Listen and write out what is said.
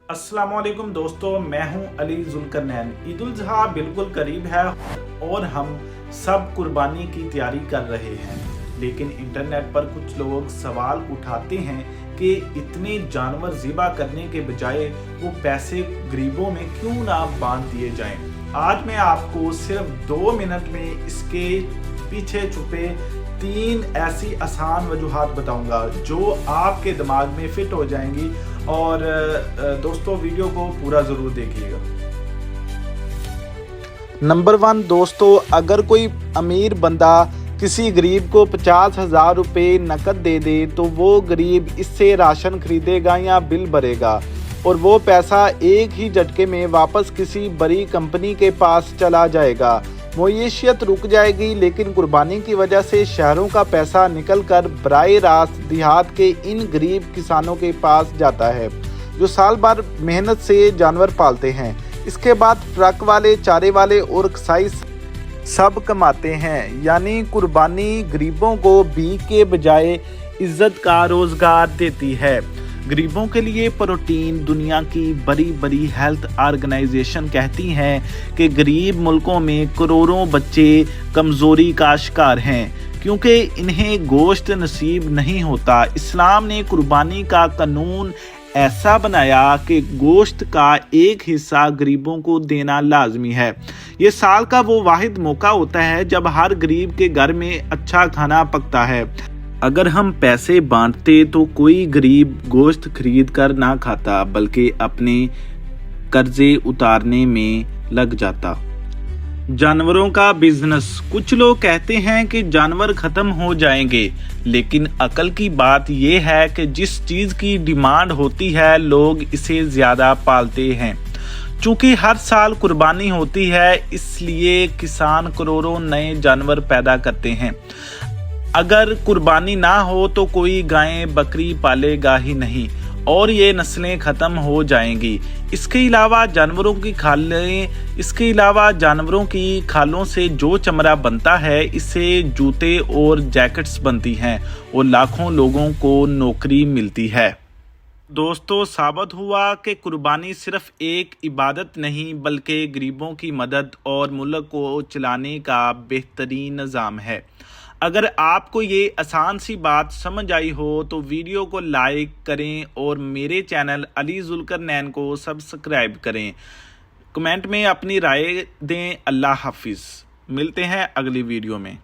अस्सलाम वालेकुम दोस्तों, मैं हूं अली जुल्करनैन। ईद उल जुहा बिल्कुल करीब है और हम सब कुर्बानी की तैयारी कर रहे हैं, लेकिन इंटरनेट पर कुछ लोग सवाल उठाते हैं कि इतने जानवर ज़िबा करने के बजाय वो पैसे गरीबों में क्यों ना बांट दिए जाएं। आज मैं आपको सिर्फ 2 मिनट में इसके पीछे छुपे 3 ऐसी आसान वजूहात बताऊंगा जो आपके दिमाग में फिट हो जाएंगी। और दोस्तों, वीडियो को पूरा ज़रूर देखिएगा। नंबर 1 दोस्तों, अगर कोई अमीर बंदा किसी गरीब को 50,000 रुपये नकद दे दे तो वो गरीब इससे राशन खरीदेगा या बिल भरेगा और वो पैसा एक ही झटके में वापस किसी बड़ी कंपनी के पास चला जाएगा। मईशत रुक जाएगी, लेकिन कुर्बानी की वजह से शहरों का पैसा निकलकर बराह रास्त देहात के इन गरीब किसानों के पास जाता है जो साल भर मेहनत से जानवर पालते हैं। इसके बाद ट्रक वाले, चारे वाले और कसाई सब कमाते हैं। यानी कुर्बानी गरीबों को भीख के बजाय इज्जत का रोजगार देती है। गरीबों के लिए प्रोटीन, दुनिया की बड़ी बड़ी हेल्थ ऑर्गेनाइजेशन कहती हैं कि गरीब मुल्कों में करोड़ों बच्चे कमज़ोरी का शिकार हैं क्योंकि इन्हें गोश्त नसीब नहीं होता। इस्लाम ने कुर्बानी का कानून ऐसा बनाया कि गोश्त का एक हिस्सा गरीबों को देना लाजमी है। ये साल का वो वाहिद मौका होता है जब हर गरीब के घर में अच्छा खाना पकता है। अगर हम पैसे बांटते तो कोई गरीब गोश्त खरीद कर ना खाता बल्कि अपने कर्जे उतारने में लग जाता। जानवरों का बिजनेस। कुछ लोग कहते हैं कि जानवर खत्म हो जाएंगे, लेकिन अकल की बात यह है कि जिस चीज़ की डिमांड होती है लोग इसे ज़्यादा पालते हैं। चूँकि हर साल कुर्बानी होती है, इसलिए किसान करोड़ों नए जानवर पैदा करते हैं। अगर कुर्बानी ना हो तो कोई गायें बकरी पालेगा ही नहीं और ये नस्लें ख़त्म हो जाएंगी। इसके अलावा जानवरों की खालों से जो चमड़ा बनता है, इससे जूते और जैकेट्स बनती हैं और लाखों लोगों को नौकरी मिलती है। दोस्तों, साबित हुआ कि कुर्बानी सिर्फ एक इबादत नहीं बल्कि गरीबों की मदद और मुल्क को चलाने का बेहतरीन निज़ाम है। अगर आपको ये आसान सी बात समझ आई हो तो वीडियो को लाइक करें और मेरे चैनल अली जुल्करनैन को सब्सक्राइब करें। कमेंट में अपनी राय दें। अल्लाह हाफिज़। मिलते हैं अगली वीडियो में।